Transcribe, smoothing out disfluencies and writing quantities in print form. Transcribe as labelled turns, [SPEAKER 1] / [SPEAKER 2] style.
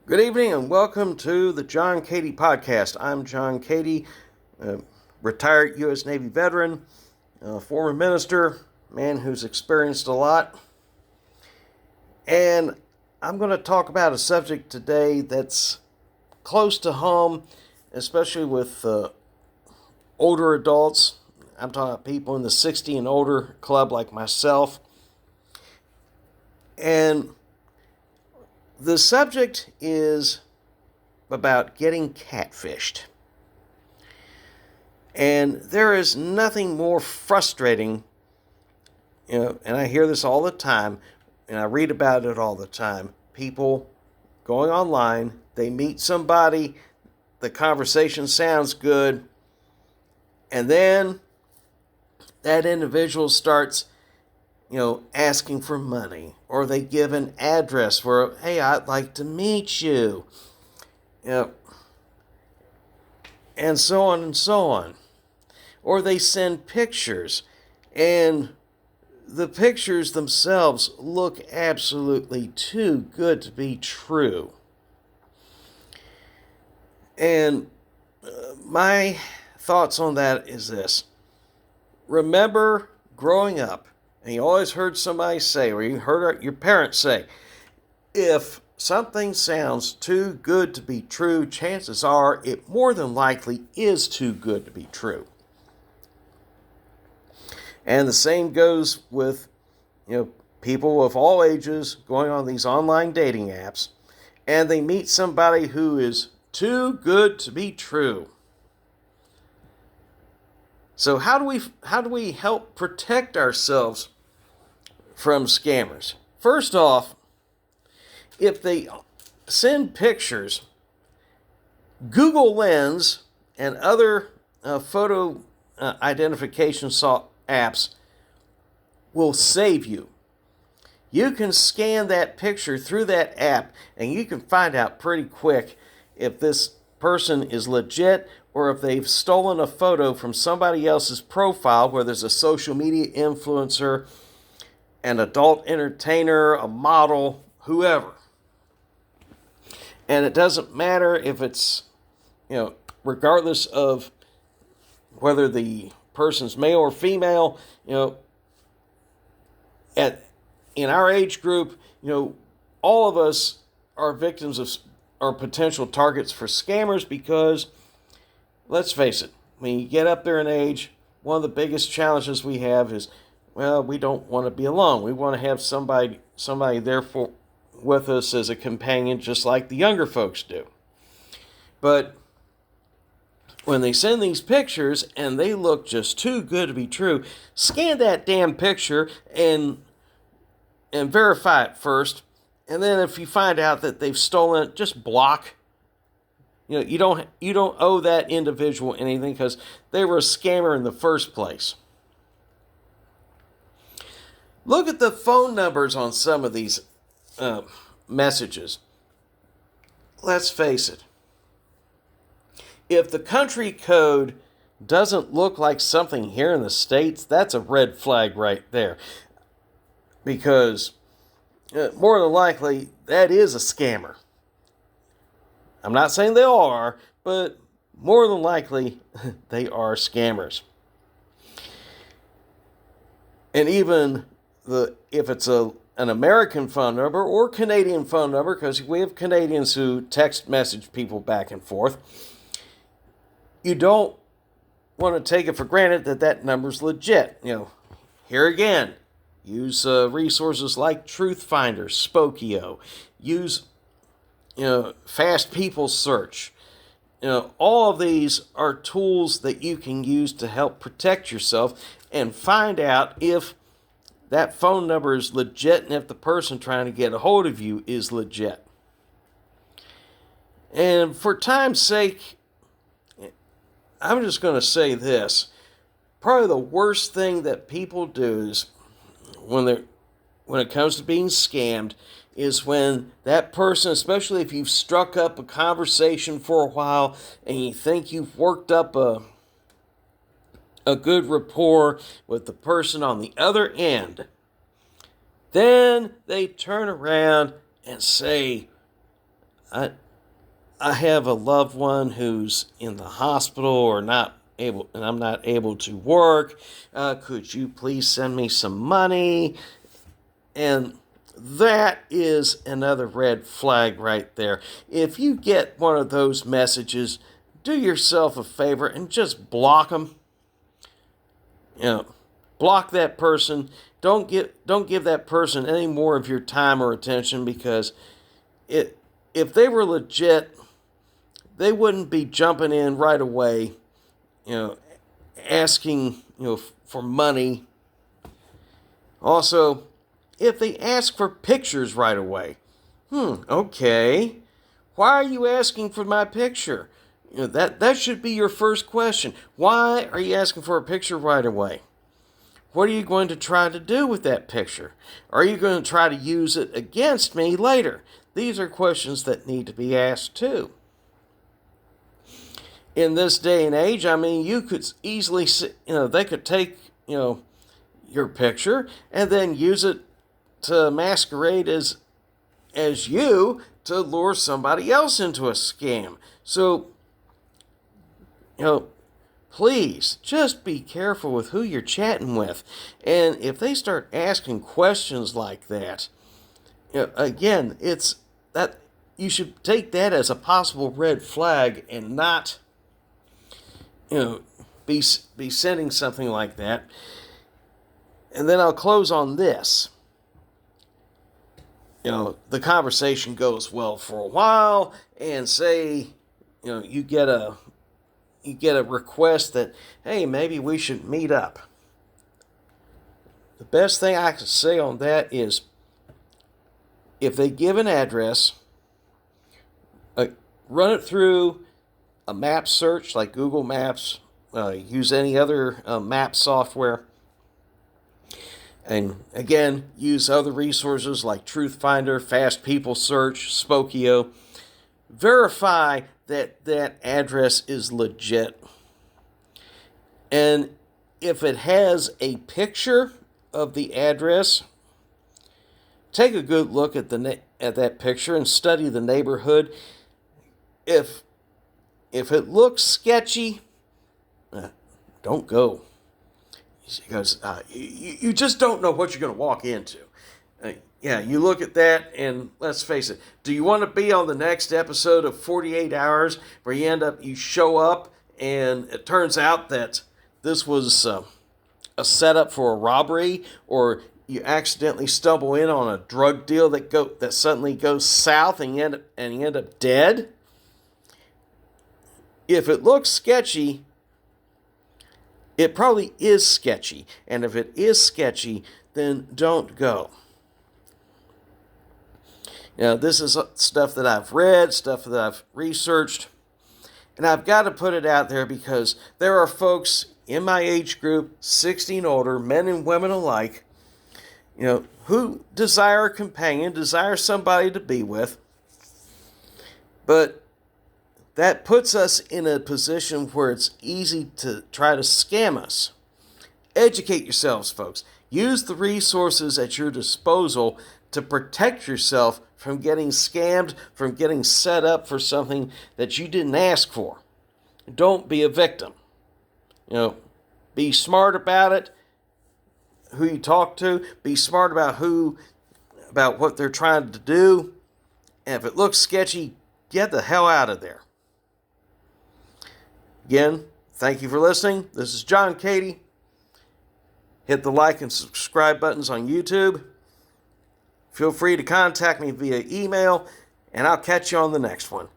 [SPEAKER 1] Good evening and welcome to the John Cady podcast. I'm John Cady, retired U.S. Navy veteran, former minister, man who's experienced a lot. And I'm going to talk about a subject today that's close to home, especially with older adults. I'm talking about people in the 60 and older club like myself. And the subject is about getting catfished. And there is nothing more frustrating, and I hear this all the time, and I read about it all the time. People going online, they meet somebody, the conversation sounds good, and then that individual starts asking for money, or they give an address where, hey, I'd like to meet you, and so on and so on. Or they send pictures, and the pictures themselves look absolutely too good to be true. And my thoughts on that is this. Remember growing up, and you always heard somebody say, or you heard your parents say, if something sounds too good to be true, chances are it more than likely is too good to be true. And the same goes with, people of all ages going on these online dating apps, and they meet somebody who is too good to be true. So how do we help protect ourselves from scammers? First off, if they send pictures, Google Lens and other photo identification apps will save you. You can scan that picture through that app, and you can find out pretty quick if this person is legit or if they've stolen a photo from somebody else's profile, whether it's a social media influencer, an adult entertainer, a model, whoever. And it doesn't matter if it's, regardless of whether the person's male or female, in our age group, all of us are victims of, or potential targets for scammers because, let's face it, when you get up there in age, one of the biggest challenges we have is, we don't want to be alone. We want to have somebody there with us as a companion, just like the younger folks do. But when they send these pictures and they look just too good to be true, scan that damn picture and verify it first. And then if you find out that they've stolen it, just block. You don't owe that individual anything because they were a scammer in the first place. Look at the phone numbers on some of these messages. Let's face it. If the country code doesn't look like something here in the States, that's a red flag right there. Because more than likely, that is a scammer. I'm not saying they all are, but more than likely, they are scammers. And even if it's an American phone number or Canadian phone number, because we have Canadians who text message people back and forth, you don't want to take it for granted that number's legit. Here again, use resources like Truth Finder, Spokio, use Fast People Search. All of these are tools that you can use to help protect yourself and find out if that phone number is legit and if the person trying to get a hold of you is legit. And for time's sake, I'm just going to say this. Probably the worst thing that people do is when it comes to being scammed is when that person, especially if you've struck up a conversation for a while and you think you've worked up a good rapport with the person on the other end, then they turn around and say, I I have a loved one who's in the hospital or not able, and I'm not able to work. Could you please send me some money? And that is another red flag right there. If you get one of those messages, do yourself a favor and just block them. You know, block that person. Don't give that person any more of your time or attention, because if they were legit, they wouldn't be jumping in right away, you know, asking, for money. Also, if they ask for pictures right away, okay, why are you asking for my picture? That should be your first question. Why are you asking for a picture right away? What are you going to try to do with that picture? Are you going to try to use it against me later? These are questions that need to be asked too. In this day and age, I mean, you could easily, they could take, your picture and then use it to masquerade as you to lure somebody else into a scam. So, please just be careful with who you're chatting with. And if they start asking questions like that, again, it's that you should take that as a possible red flag and not, be sending something like that. And then I'll close on this. The conversation goes well for a while, and say, you get a request that, hey, maybe we should meet up. The best thing I can say on that is, if they give an address, run it through a map search like Google Maps, use any other map software. And again, use other resources like Truthfinder, Fast People Search, Spokeo. Verify that that address is legit. And if it has a picture of the address, take a good look at that picture and study the neighborhood. If it looks sketchy, don't go. Because you just don't know what you're going to walk into. You look at that, and let's face it, do you want to be on the next episode of 48 Hours where you show up and it turns out that this was a setup for a robbery, or you accidentally stumble in on a drug deal that suddenly goes south and you end up dead? If it looks sketchy, it probably is sketchy. And if it is sketchy, then don't go. This is stuff that I've read, stuff that I've researched. And I've got to put it out there because there are folks in my age group, 60 and older, men and women alike, who desire a companion, desire somebody to be with. But that puts us in a position where it's easy to try to scam us. Educate yourselves, folks. Use the resources at your disposal to protect yourself from getting scammed, from getting set up for something that you didn't ask for. Don't be a victim. Be smart about it, who you talk to. Be smart about what they're trying to do. And if it looks sketchy, get the hell out of there. Again, thank you for listening. This is John Cady. Hit the like and subscribe buttons on YouTube. Feel free to contact me via email, and I'll catch you on the next one.